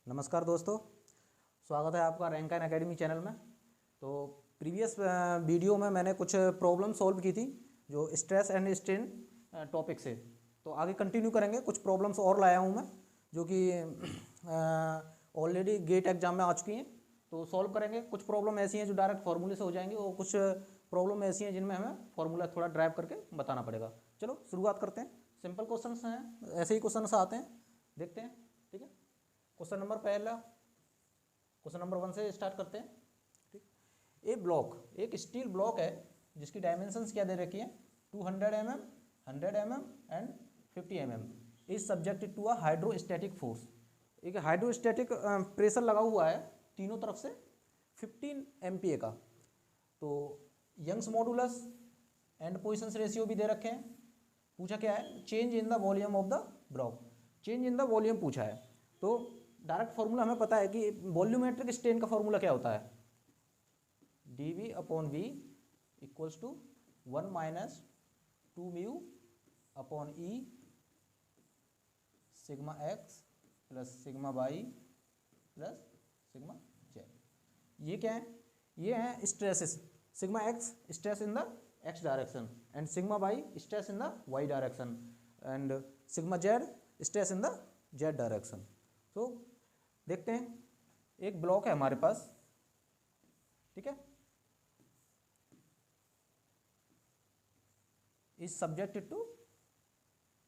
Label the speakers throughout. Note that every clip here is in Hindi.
Speaker 1: नमस्कार दोस्तों, स्वागत है आपका रैंक एन एकेडमी चैनल में। तो प्रीवियस वीडियो में मैंने कुछ प्रॉब्लम सॉल्व की थी जो स्ट्रेस एंड स्ट्रेन टॉपिक से। तो आगे कंटिन्यू करेंगे। कुछ प्रॉब्लम्स और लाया हूँ मैं जो कि ऑलरेडी गेट एग्जाम में आ चुकी हैं, तो सॉल्व करेंगे। कुछ प्रॉब्लम ऐसी हैं जो डायरेक्ट फार्मूले से हो जाएंगी और कुछ प्रॉब्लम ऐसी हैं जिनमें हमें फार्मूला थोड़ा ड्राइव करके बताना पड़ेगा। चलो शुरुआत करते हैं। सिंपल क्वेश्चंस हैं, ऐसे ही क्वेश्चंस आते हैं, देखते हैं। ठीक है, क्वेश्चन नंबर 1 से स्टार्ट करते हैं। ठीक, एक स्टील ब्लॉक है जिसकी डायमेंशंस क्या दे रखी है, 200 mm, 100 mm and 50 mm is subjected to a hydrostatic force. एक हाइड्रोस्टैटिक प्रेशर लगा हुआ है तीनों तरफ से 15 MPa का। तो यंग्स मॉडुलस एंड पॉइसंस रेशियो भी दे रखे हैं। पूछा क्या है, change in the volume of the block. Change in the volume पूछा है, तो डायरेक्ट फॉर्मूला हमें पता है कि वॉल्यूमेट्रिक स्ट्रेन का फॉर्मूला क्या होता है, dV upon V equals to 1 minus 2 mu upon E sigma x plus sigma y plus sigma z। ये क्या है, ये है stresses. Sigma x stress in the x direction and sigma y stress in the y direction and sigma z stress in the z direction. तो देखते हैं, एक ब्लॉक है हमारे पास, ठीक है, is subjected to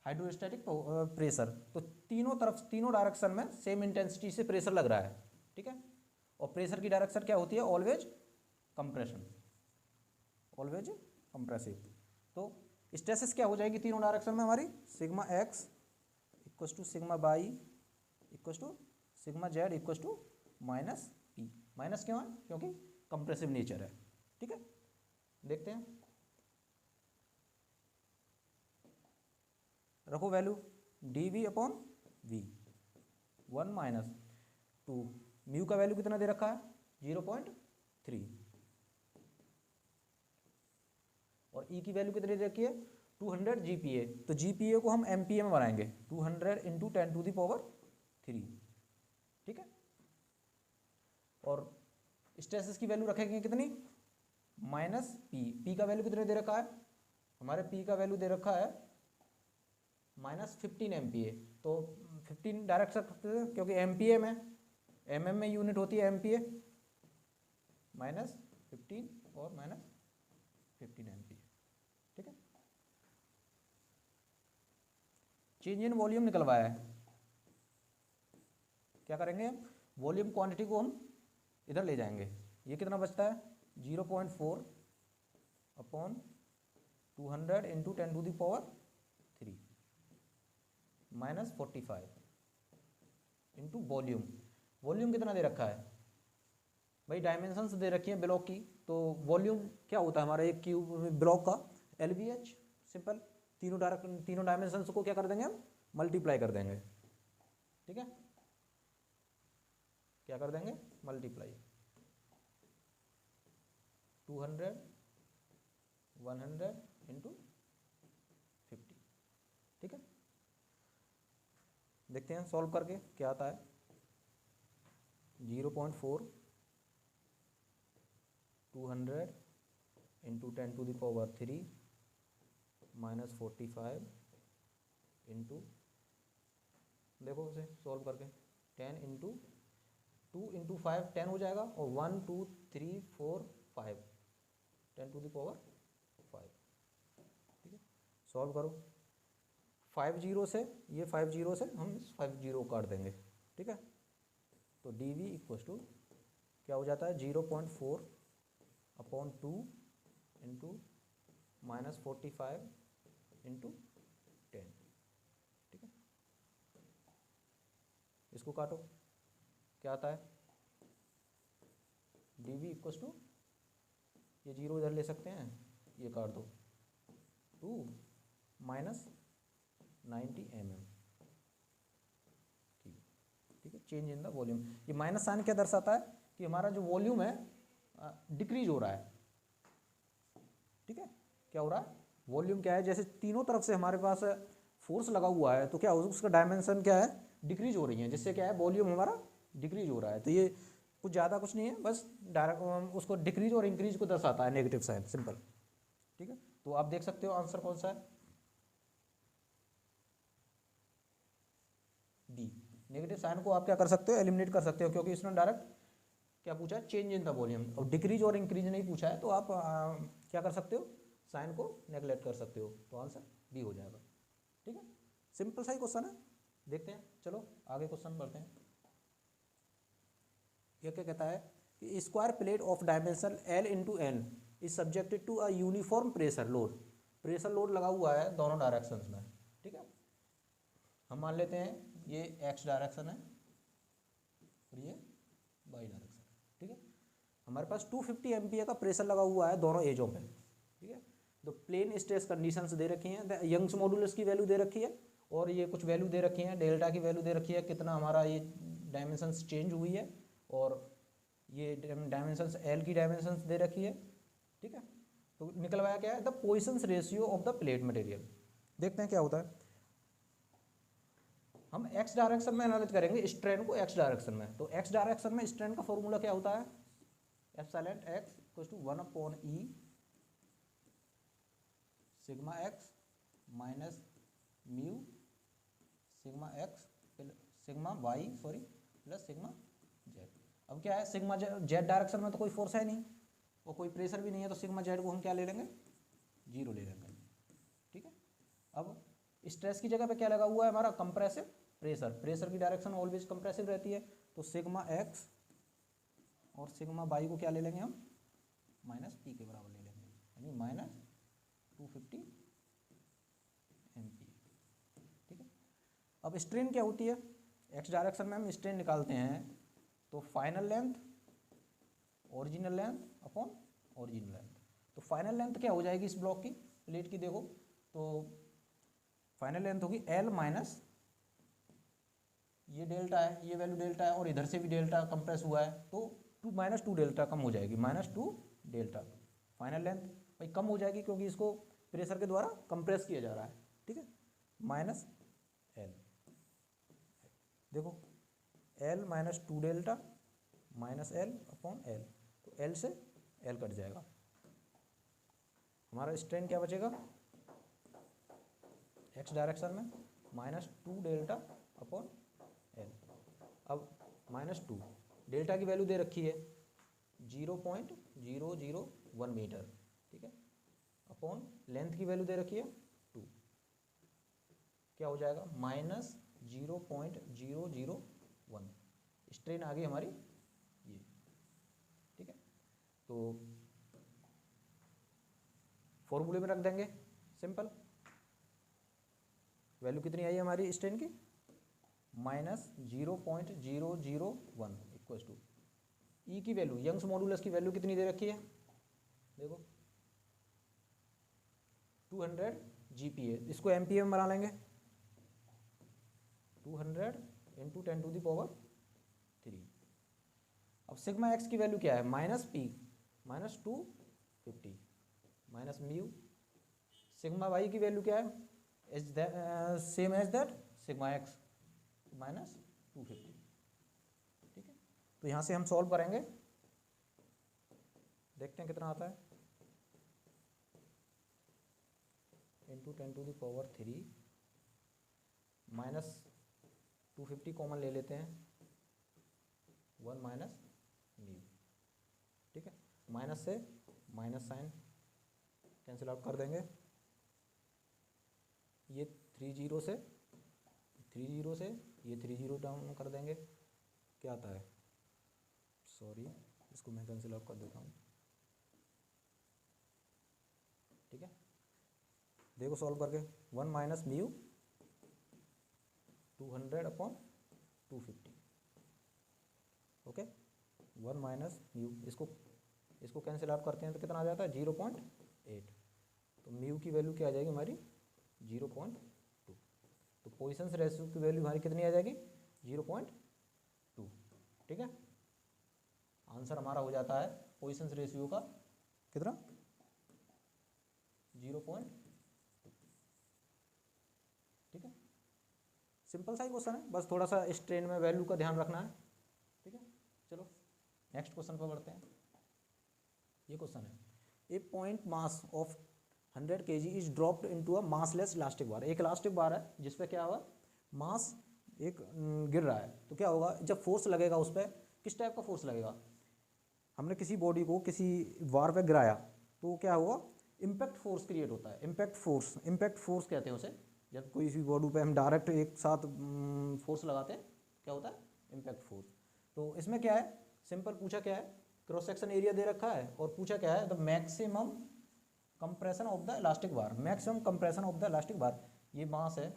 Speaker 1: hydrostatic pressure. तो तीनों तरफ, तीनों डायरेक्शन में सेम इंटेंसिटी से प्रेशर लग रहा है, ठीक है। और प्रेशर की डायरेक्शन क्या होती है, ऑलवेज कंप्रेशन, ऑलवेज कंप्रेसिव। तो स्ट्रेसेस क्या हो जाएगी तीनों डायरेक्शन में हमारी, sigma x equals to sigma y equals to sigma z equals to minus p। Minus क्यों है, क्योंकि कंप्रेसिव नेचर है, ठीक है। देखते हैं, रखो value dV upon V 1 minus 2। Mu का वैल्यू कितना दे रखा है, 0.3 और E की वैल्यू कितनी दे रखी है, 200 GPa। तो GPa को हम MPa में बनाएंगे, 200 इंटू 10 टू द पावर 3, ठीक है। और स्ट्रेसेस की वैल्यू रखेंगे कितनी, माइनस P का वैल्यू कितने दे रखा है, हमारे P का वैल्यू दे रखा है माइनस 15 MPa। तो 15 डायरेक्ट सकते हैं क्योंकि MPa में, MM में यूनिट होती है MPa, माइनस 15 और माइनस 15 MPa, ठीक है। चेंज इन वॉल्यूम निकलवाया है, क्या करेंगे, वॉल्यूम क्वांटिटी को हम इधर ले जाएंगे। ये कितना बचता है, 0.4 upon 200 into 10 to the power 3 minus 45 into volume. Volume कितना दे रखा है भाई, डायमेंशंस दे रखी है ब्लॉक की। तो वॉल्यूम क्या होता है हमारा एक क्यूब ब्लॉक का, LVH। सिंपल, तीनों डायमेंशंस को क्या कर देंगे हम, मल्टीप्लाई कर देंगे, ठीक है। क्या कर देंगे, मल्टीप्लाई 200 100 इंटू 50, ठीक है। देखते हैं सॉल्व करके क्या आता है, 0.4 200 into 10 to the power 3 minus 45 into, देखो उसे सॉल्व करके, 10 इंटू 2 इंटू 5 10 हो जाएगा और 1 2 3 4 5 10 टू द पावर 5, ठीक है। सॉल्व करो, 5 जीरो से, ये 5 जीरो से हम इस 5 जीरो काट देंगे, ठीक है। तो dV इक्वल्स टू क्या हो जाता है, 0.4 अपॉन 2 इंटू माइनस 45 इंटू 10, ठीक है। इसको काटो, क्या आता है, dV इक्वल्स टू, ये जीरो इधर ले सकते हैं, ये काट दो, 2 माइनस 90 mm, ठीक है। चेंज इन द वॉल्यूम, ये माइनस साइन क्या दर्शाता है कि हमारा जो वॉल्यूम है डिक्रीज हो रहा है, ठीक है। क्या हो रहा है, वॉल्यूम क्या है, जैसे तीनों तरफ से हमारे पास फोर्स लगा हुआ है तो क्या उसका डायमेंशन क्या है, डिक्रीज हो रही है, जिससे क्या है वॉल्यूम हमारा डिक्रीज हो रहा है। तो ये कुछ ज़्यादा कुछ नहीं है, बस डायरेक्ट उसको डिक्रीज और इंक्रीज को दर्शाता है, नेगेटिव साइन, सिंपल। ठीक है, तो आप देख सकते हो आंसर कौन सा है, डी। नेगेटिव साइन को आप क्या कर सकते हो, एलिमिनेट कर सकते हो, क्योंकि इसने डायरेक्ट क्या पूछा है, चेंज इन द वॉल्यूम, और डिक्रीज और इंक्रीज नहीं पूछा है, तो आप क्या कर सकते हो, साइन को नेगलेक्ट कर सकते हो, तो आंसर बी हो जाएगा। ठीक है, सिंपल सा ही क्वेश्चन है, देखते हैं, चलो आगे क्वेश्चन बढ़ते हैं। यह क्या कहता है कि square plate of dimension L into N is subjected to a uniform pressure load. Pressure load लगा हुआ है दोनों डायरेक्शंस में। ठीक है, हम मान लेते हैं ये एक्स डायरेक्शन है और ये वाई डायरेक्शन। ठीक है, हमारे पास 250 एमपीए का प्रेशर लगा हुआ है दोनों एजों पे। ठीक है, तो प्लेन स्ट्रेस कंडीशंस दे रखी हैं, यंग्स मॉडुलस की वैल्यू दे रखी है, और ये कुछ वैल्यू दे रखी है, डेल्टा की वैल्यू दे रखी है, कितना हमारा ये डायमेंशंस चेंज हुई है, और ये डायमेंशंस एल की डायमेंशंस दे रखी है। ठीक है, तो निकलवाया क्या है, the Poisson's ratio of the plate material. देखते हैं क्या होता है। हम एक्स डायरेक्शन में एनालाइज करेंगे स्ट्रेन को, एक्स डायरेक्शन में। तो एक्स डायरेक्शन में स्ट्रेन का फॉर्मूला क्या होता है, epsilon x equals to 1/e sigma x minus mu sigma x sigma y plus sigma z. अब क्या है, सिग्मा जेड डायरेक्शन में तो कोई फोर्स है नहीं और कोई प्रेशर भी नहीं है, तो सिग्मा जेड को हम क्या ले लेंगे, 0 ले लेंगे। ठीक है, अब स्ट्रेस की जगह पे क्या लगा हुआ है हमारा, कंप्रेसिव प्रेशर। प्रेशर की डायरेक्शन ऑलवेज कंप्रेसिव रहती है, तो सिग्मा एक्स और सिग्मा वाई को क्या ले लेंगे हम, माइनस पी के बराबर ले लेंगे, यानी माइनस 250 एमपी। ठीक है, अब स्ट्रेन क्या होती है, एक्स डायरेक्शन में हम स्ट्रेन निकालते हैं, तो final length original length upon original length. तो फाइनल लेंथ क्या हो जाएगी इस ब्लॉक की, प्लेट की, देखो तो फाइनल लेंथ होगी एल माइनस ये डेल्टा है, ये वैल्यू डेल्टा है, और इधर से भी डेल्टा कंप्रेस हुआ है, तो 2 - 2 डेल्टा कम हो जाएगी, -2 डेल्टा। फाइनल लेंथ भाई कम हो जाएगी क्योंकि इसको प्रेशर के द्वारा कंप्रेस किया जा रहा है। ठीक है, माइनस एल, देखो L -2 delta minus L upon L, तो एल से एल कट जाएगा, हमारा स्ट्रेन क्या बचेगा एक्स डायरेक्शन में -2 डेल्टा अपॉन एल। अब -2 डेल्टा की वैल्यू दे रखी है 0.001 मीटर। ठीक है, अपॉन लेंथ की वैल्यू दे रखी है 2, क्या हो जाएगा -0.001। स्ट्रेन आ गई हमारी ये। ठीक है, तो फॉर्मूले में रख देंगे, सिंपल। वैल्यू कितनी आई है हमारी स्ट्रेन की, -0.001 इक्वल्स टू ई की वैल्यू, यंग्स मॉडुलस की वैल्यू कितनी दे रखी है, देखो 200 GPa। इसको एमपीए में बना लेंगे, 200 × 10⁻³ अब सिग्मा एक्स की वैल्यू क्या है, -p -250 minus mu. Sigma y की वैल्यू क्या है, same as that sigma x -250। ठीक है, तो यहाँ से हम सॉल्व करेंगे, देखते हैं कितना आता है, × 10⁻³ -250 कॉमन ले लेते हैं, 1 माइनस म्यू। ठीक है, माइनस से माइनस साइन कैंसिल आउट कर देंगे, ये 3 0 से ये 3 0 डाउन कर देंगे, क्या आता है, सॉरी इसको मैं कैंसिल आउट कर देता हूँ। ठीक है, देखो सॉल्व करके 1 minus mu 200/250। Okay, 1 minus mu, इसको कैंसिल आउट करते हैं तो कितना आ जाता है 0.8। तो म्यू की वैल्यू क्या आ जाएगी हमारी 0.2। तो पोइसंस रेशियो की वैल्यू हमारी कितनी आ जाएगी 0.2। ठीक है, आंसर हमारा हो जाता है पोइसंस रेशियो का कितना 0.2। ठीक है, सिंपल सा ही क्वेश्चन है, बस थोड़ा सा स्ट्रेन में वैल्यू का ध्यान रखना है। चलो नेक्स्ट क्वेश्चन पर बढ़ते हैं। ये क्वेश्चन है, a point mass of 100 kg is dropped into a massless elastic bar. एक इलास्टिक बार है जिस पे क्या हुआ, मास एक गिर रहा है, तो क्या होगा जब फोर्स लगेगा उस पर, किस टाइप का फोर्स लगेगा, हमने किसी बॉडी को किसी बार पे गिराया तो क्या हुआ, इम्पैक्ट फोर्स क्रिएट होता है। इम्पैक्ट फोर्स कहते हैं उसे, जब कोई सी बॉडी पे हम डायरेक्ट एक साथ फोर्स लगाते हैं क्या होता है, इम्पैक्ट फोर्स। तो इसमें क्या है, सिंपल पूछा क्या है, क्रॉस सेक्शन एरिया दे रखा है और पूछा क्या है, the maximum compression of the elastic bar. Maximum compression of the elastic bar, ये मास है,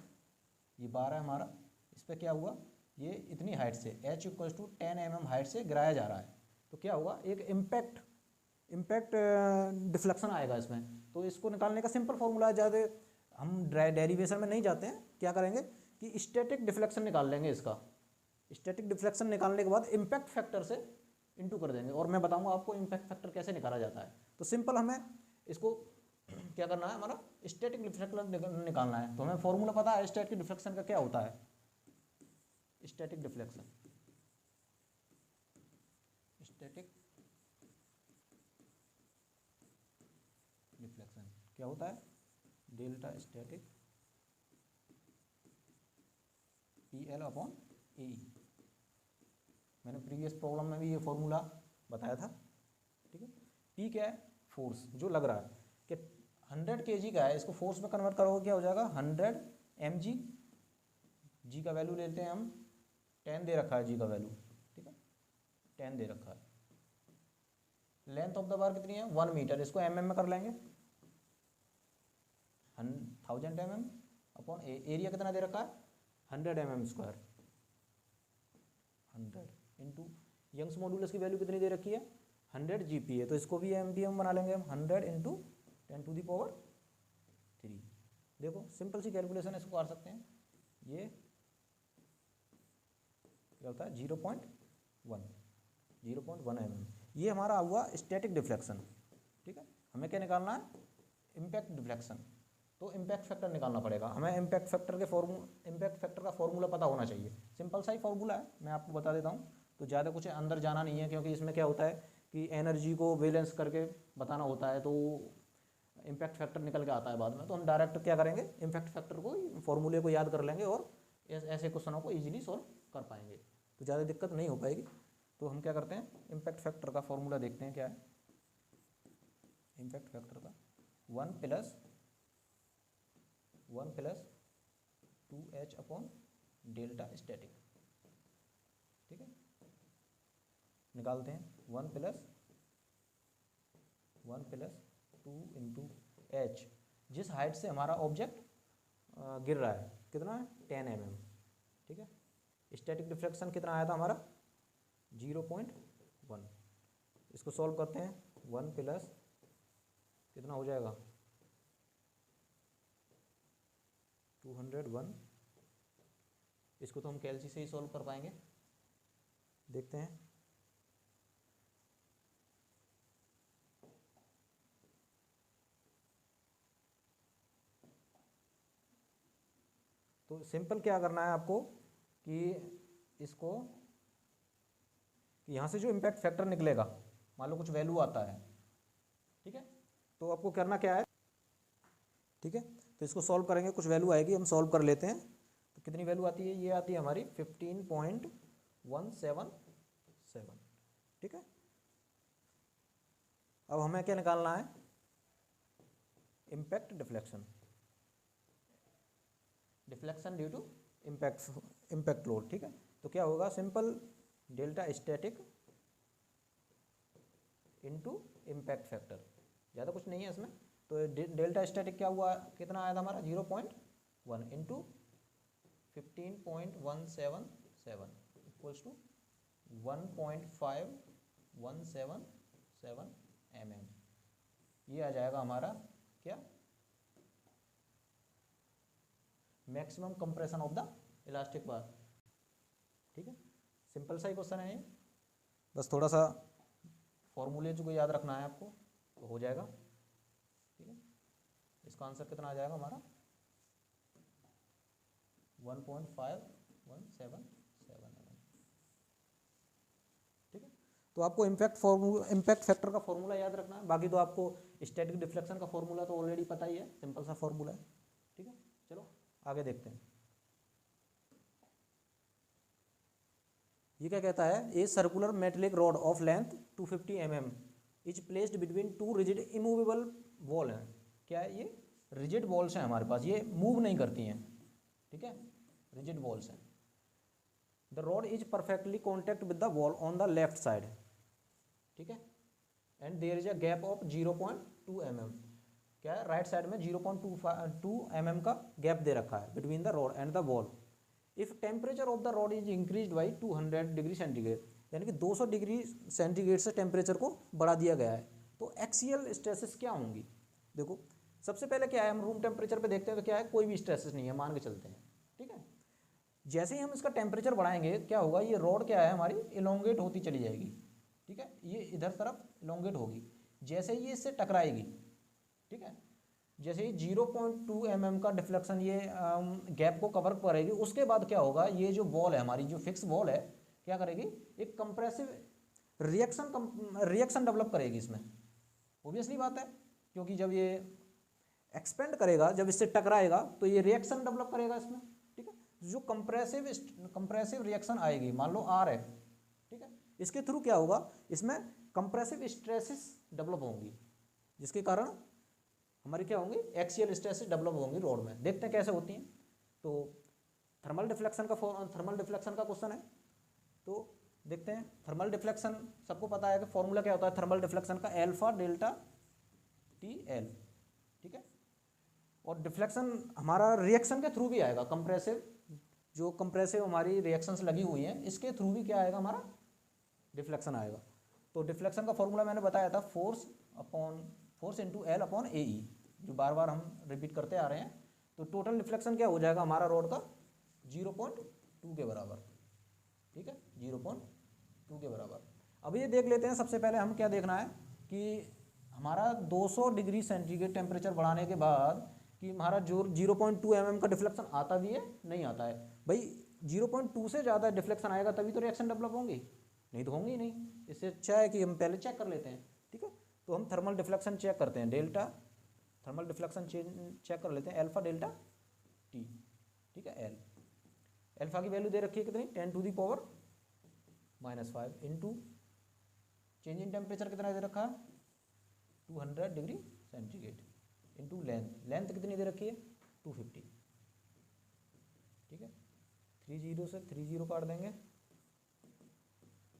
Speaker 1: ये बार है हमारा, इस पर क्या हुआ, ये इतनी हाइट से h equals to 10 mm height से गिराया जा रहा है, तो क्या होगा, एक इम्पैक्ट डिफ्लेक्शन आएगा इसमें। तो इसको निकालने का सिंपल फॉर्मूला है, ज़्यादा हम डेरिवेशन में नहीं जाते हैं, क्या करेंगे कि स्टैटिक डिफ्लेक्शन निकाल लेंगे इसका। स्टैटिक डिफ्लेक्शन निकालने के बाद इम्पैक्ट फैक्टर से इंटू कर देंगे, और मैं बताऊंगा आपको इम्पैक्ट फैक्टर कैसे निकाला जाता है। तो सिंपल हमें इसको क्या करना है, हमारा स्टैटिक डिफ्लेक्शन निकालना है। तो हमें फॉर्मूला पता है स्टैटिक डिफ्लेक्शन का क्या होता है, स्टैटिक डिफ्लेक्शन क्या होता है, डेल्टा स्टैटिक PL अपॉन ए। मैंने प्रीवियस प्रॉब्लम में भी ये फॉर्मूला बताया था, ठीक है। P क्या है, फोर्स जो लग रहा है, कि 100 kg का है, इसको फोर्स में कन्वर्ट करोगे क्या हो जाएगा, 100 mg। जी का वैल्यू लेते हैं हम, 10 दे रखा है जी का वैल्यू, ठीक है, 10 दे रखा है। लेंथ ऑफ द बार कितनी है, 1 मीटर, इसको mm में कर लेंगे, 1000 mm अपॉन एरिया कितना दे रखा है, 100 mm square, 100 into Young's modulus की वैल्यू कितनी दे रखी है, 100 GPa, तो इसको भी एमपीएम बना लेंगे हम, 100 इंटू 10⁻3। देखो सिंपल सी कैलकुलेशन इसको कर सकते हैं, ये क्या होता है 0.1 mm। ये हमारा हुआ स्टैटिक डिफ्लेक्शन, ठीक है। हमें क्या निकालना है, इम्पैक्ट डिफ्लेक्शन, तो इम्पैक्ट फैक्टर निकालना पड़ेगा हमें। इम्पैक्ट फैक्टर का फॉर्मूला पता होना चाहिए, सिंपल सा ही फॉर्मूला है, मैं आपको बता देता हूँ। तो ज़्यादा कुछ अंदर जाना नहीं है, क्योंकि इसमें क्या होता है कि एनर्जी को बैलेंस करके बताना होता है, तो इम्पैक्ट फैक्टर निकल के आता है बाद में। तो हम डायरेक्ट क्या करेंगे, इम्पैक्ट फैक्टर को, फॉर्मूले को याद कर लेंगे और ऐसे क्वेश्चनों को ईजिली सॉल्व कर पाएंगे, तो ज़्यादा दिक्कत नहीं हो पाएगी। तो हम क्या करते हैं, इम्पैक्ट फैक्टर का फॉर्मूला देखते हैं क्या है। इम्पैक्ट फैक्टर का 1 plus 2h upon delta static, ठीक है। निकालते हैं 1 प्लस 2 इंटू h, जिस हाइट से हमारा ऑब्जेक्ट गिर रहा है, कितना है 10 mm, ठीक है। स्टैटिक डिफ्लेक्शन कितना आया था हमारा 0.1। इसको सॉल्व करते हैं, 1 प्लस कितना हो जाएगा 201। इसको तो हम कैलसी से ही सॉल्व कर पाएंगे, देखते हैं। तो सिंपल क्या करना है आपको कि इसको, कि यहाँ से जो इम्पैक्ट फैक्टर निकलेगा, मान लो कुछ वैल्यू आता है, ठीक है, तो आपको करना क्या है, ठीक है। तो इसको सॉल्व करेंगे, कुछ वैल्यू आएगी, हम सॉल्व कर लेते हैं। तो कितनी वैल्यू आती है, ये आती है हमारी 15.177, ठीक है। अब हमें क्या निकालना है, impact deflection due to impact load, ठीक है। तो क्या होगा, simple delta static into impact factor, ज़्यादा कुछ नहीं है इसमें। तो डेल्टा स्टैटिक क्या हुआ, कितना आया था हमारा 0.1 इंटू 15.177 इक्वल्स टू 1.5177 mm। ये आ जाएगा हमारा क्या, maximum compression of the elastic bar, ठीक है। सिंपल सा ही क्वेश्चन है ये, बस थोड़ा सा फॉर्मूले जो को याद रखना है आपको, तो हो जाएगा, ठीक है। इसका आंसर कितना आ जाएगा हमारा 1.5177 mm, ठीक है। तो आपको इम्पैक्ट फैक्टर का फॉर्मूला याद रखना है, बाकी तो आपको स्टैटिक डिफ्लेक्शन का फॉर्मूला तो ऑलरेडी पता ही है, सिंपल सा फॉर्मूला है। ठीक है, चलो आगे देखते हैं। ये क्या कहता है, a circular metallic rod of length 250 mm is placed between two rigid immovable wall है। क्या है ये, रिजिड वॉल्स हैं हमारे पास, ये मूव नहीं करती हैं। ठीक है, रिजिड वॉल्स हैं। The rod is perfectly contact with the wall on the left side. ठीक है, and there is a gap of 0.2 mm। क्या है, राइट साइड में 0.2 mm का गैप दे रखा है between the rod and the wall. If temperature of the rod is increase by 200 degree centigrade, यानी कि 200 डिग्री सेंटीग्रेड से टेम्परेचर को बढ़ा दिया गया है, तो एक्सियल स्ट्रेसेस क्या होंगी। देखो सबसे पहले क्या है, हम रूम टेम्परेचर पे देखते हैं तो क्या है, कोई भी स्ट्रेसेस नहीं है, मान के चलते हैं। ठीक है, जैसे ही हम इसका टेम्परेचर बढ़ाएंगे क्या होगा, ये रॉड क्या है हमारी इलोंगेट होती चली जाएगी। ठीक है, ये इधर तरफ इलोंगेट होगी, जैसे ही ये इससे टकराएगी। ठीक है, जैसे ही 0.2 mm का डिफ्लेक्शन ये गैप को कवर करेगी, उसके बाद क्या होगा, ये जो वॉल है हमारी, जो फिक्स वॉल है, क्या करेगी, एक कंप्रेसिव रिएक्शन डेवलप करेगी इसमें। ऑब्वियसली बात है, क्योंकि जब ये एक्सपेंड करेगा, जब इससे टकराएगा तो ये रिएक्शन डेवलप करेगा इसमें। ठीक है, जो कंप्रेसिव रिएक्शन आएगी, मान लो आर है। ठीक है, इसके थ्रू क्या होगा, इसमें कंप्रेसिव स्ट्रेसेस डेवलप होंगी, जिसके कारण हमारी क्या होंगी, एक्सियल स्ट्रेसेस डेवलप होंगी रॉड में। देखते हैं कैसे होती हैं। तो थर्मल डिफ्लेक्शन का क्वेश्चन है, तो देखते हैं। थर्मल डिफ्लेक्शन सबको पता है कि फॉर्मूला क्या होता है थर्मल डिफ्लेक्शन का, अल्फा डेल्टा टी एल। ठीक है, और डिफ्लेक्शन हमारा रिएक्शन के थ्रू भी आएगा, कंप्रेसिव हमारी रिएक्शंस लगी हुई हैं, इसके थ्रू भी क्या आएगा, हमारा डिफ्लेक्शन आएगा। तो डिफ्लेक्शन का फॉर्मूला मैंने बताया था, फोर्स इंटू एल अपॉन ए ई, जो बार बार हम रिपीट करते आ रहे हैं। तो टोटल डिफ्लेक्शन क्या हो जाएगा हमारा रॉड का, 0.2 के बराबर। ठीक है, 0.2 के बराबर। अब ये देख लेते हैं, सबसे पहले हम क्या देखना है कि हमारा 200 डिग्री सेंटीग्रेड टेम्परेचर बढ़ाने के बाद कि हमारा जो 0.2 mm का डिफ्लेक्शन आता भी है, नहीं आता है। भाई 0.2 से ज़्यादा डिफ्लेक्शन आएगा तभी तो रिएक्शन डेवलप होंगी, नहीं तो होंगी नहीं। इससे अच्छा है कि हम पहले चेक कर लेते हैं। ठीक है, तो हम थर्मल डिफ्लेक्शन चेक करते हैं, थर्मल डिफ्लेक्शन चेक कर लेते हैं, अल्फा डेल्टा टी। ठीक है, अल्फा की वैल्यू दे रखी है कितनी, 10⁻⁻5 इंटू चेंज इन टेम्परेचर कितना दे रखा है, 200 डिग्री सेंटीग्रेड इंटू लेंथ कितनी दे रखी है, 250। ठीक है, 30 से 30 काट देंगे,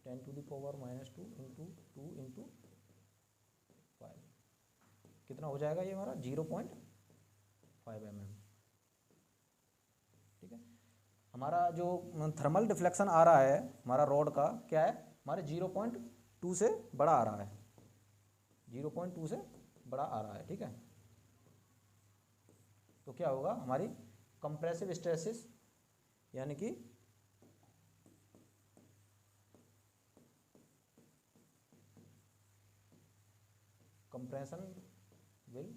Speaker 1: 10⁻⁻2 इंटू 2 इंटू 5 कितना हो जाएगा, ये हमारा 0.5 mm। ठीक है, हमारा जो थर्मल डिफ्लेक्शन आ रहा है हमारा रॉड का, क्या है, हमारे 0.2 से बड़ा आ रहा है, 0.2 से बड़ा आ रहा है। ठीक है, तो क्या होगा, हमारी कंप्रेसिव स्ट्रेसेस यानी कि compression will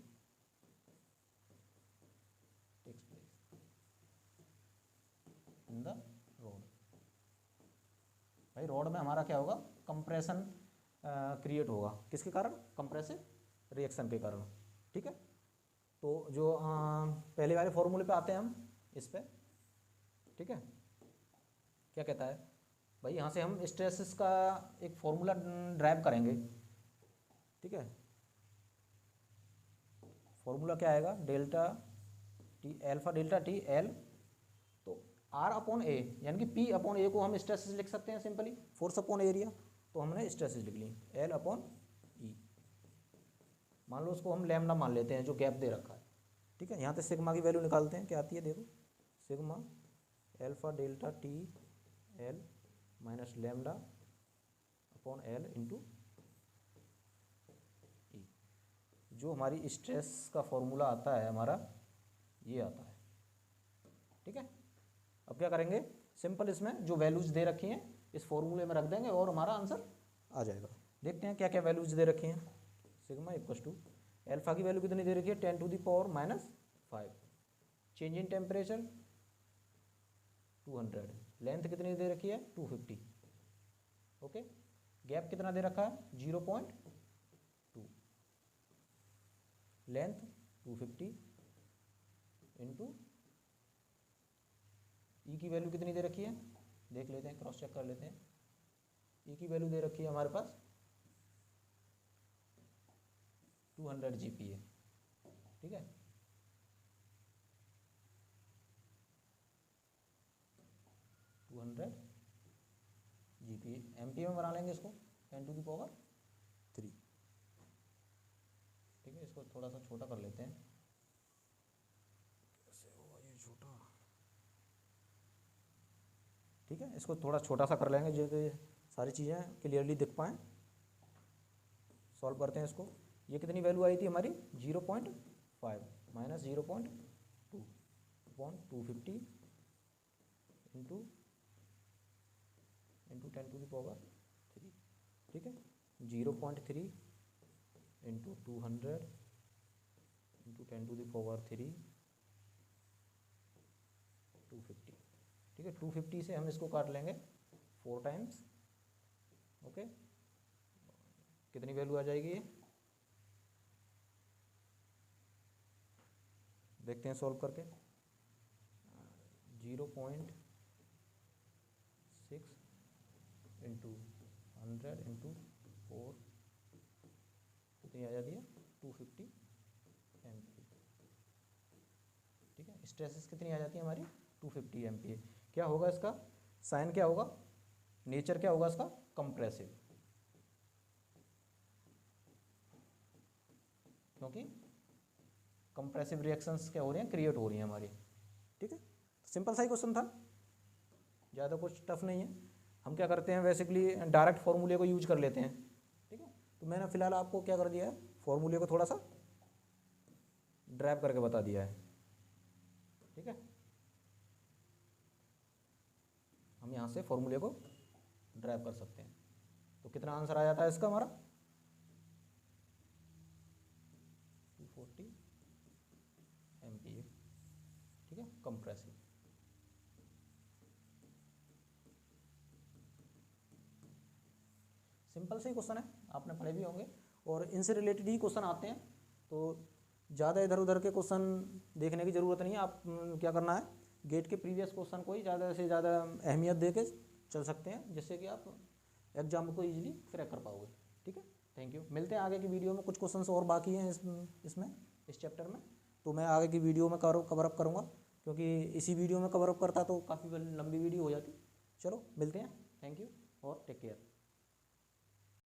Speaker 1: takes place in the rod. भाई रॉड में हमारा क्या होगा, कंप्रेशन क्रिएट होगा, किसके कारण, कंप्रेसिव रिएक्शन के कारण। ठीक है, तो जो पहले वाले फॉर्मूले पे आते हैं हम इस पे। ठीक है, क्या कहता है भाई, यहाँ से हम स्ट्रेसेस का एक फॉर्मूला ड्राइव करेंगे। ठीक है, फॉर्मूला क्या आएगा, delta T, alpha delta t L, तो आर अपॉन ए यानी कि पी अपॉन ए को हम स्ट्रेसेस लिख सकते हैं सिंपली, फोर्स अपॉन एरिया, तो हमने स्ट्रेसेस लिख ली, एल अपॉन ई। मान लो उसको हम लैम्डा मान लेते हैं जो गैप दे रखा है। ठीक है, यहाँ से सिग्मा की वैल्यू निकालते हैं, क्या आती है देखो, sigma alpha delta t L minus lambda upon L into E. जो हमारी स्ट्रेस का फॉर्मूला आता है हमारा, ये आता है। ठीक है, अब क्या करेंगे, सिंपल इसमें जो वैल्यूज दे रखी हैं इस फॉर्मूले में रख देंगे और हमारा आंसर आ जाएगा। देखते हैं क्या क्या वैल्यूज दे रखी हैं। सिग्मा इक्वस टू अल्फा की वैल्यू कितनी दे रखी है, 10⁻⁻5, चेंज इन टेम्परेचर 200, लेंथ कितनी दे रखी है, 250। ओके, गैप कितना दे रखा है 0.2, लेंथ 250 इंटू ई की वैल्यू कितनी दे रखी है, देख लेते हैं, क्रॉस चेक कर लेते हैं। ई की वैल्यू दे रखी है हमारे पास 200 GPa, ठीक है। GPa एमपीए में बना लेंगे इसको 10⁻3, ठीक है। इसको थोड़ा सा छोटा कर लेते हैं, कैसे होगा ये छोटा, ठीक है। इसको थोड़ा छोटा सा कर लेंगे जो कि सारी चीज़ें क्लियरली दिख पाएँ। सॉल्व करते हैं इसको। ये कितनी वैल्यू आई थी हमारी 0.5 माइनस 0.2 अपॉन 250 इंटू 10⁻3, ठीक है। 0.3 इंटू 200 इंटू 10⁻3 250, ठीक है। 250 से हम इसको काट लेंगे 4 टाइम्स, ओके। कितनी वैल्यू आ जाएगी ये, देखते हैं सॉल्व करके। 0.6 इंटू 100 इंटू 4 कितनी आ जाती है 250 MPa, ठीक है। स्ट्रेसेस कितनी आ जाती है हमारी 250 MPa। क्या होगा इसका साइन, क्या होगा नेचर, क्या होगा इसका कंप्रेसिव, क्योंकि कंप्रेसिव रिएक्शंस क्या हो रही हैं, क्रिएट हो रही हैं हमारी, ठीक है। सिंपल सा ही क्वेश्चन था, ज़्यादा कुछ टफ नहीं है। हम क्या करते हैं बेसिकली डायरेक्ट फार्मूले को यूज कर लेते हैं, ठीक है। तो मैंने फिलहाल आपको क्या कर दिया है, फार्मूले को थोड़ा सा ड्राइव करके बता दिया है, ठीक है। हम यहाँ से फार्मूले को ड्राइव कर सकते हैं। तो कितना आंसर आ जाता है इसका हमारा 240 MPa, ठीक है, कंप्रेसिव। सिंपल से ही क्वेश्चन है, आपने पढ़े भी होंगे और इनसे रिलेटेड ही क्वेश्चन आते हैं। तो ज़्यादा इधर उधर के क्वेश्चन देखने की ज़रूरत नहीं है। आप क्या करना है, गेट के प्रीवियस क्वेश्चन को ही ज़्यादा से ज़्यादा अहमियत दे के चल सकते हैं, जिससे कि आप एग्जाम को ईजिली क्रैक कर पाओगे, ठीक है। Thank you. मिलते हैं आगे की वीडियो में, कुछ क्वेश्चन और बाकी हैं इस चैप्टर में, तो मैं आगे की वीडियो में कवर अप करूँगा, क्योंकि इसी वीडियो में कवर अप करता तो काफ़ी लंबी वीडियो हो जाती। चलो मिलते हैं, थैंक यू।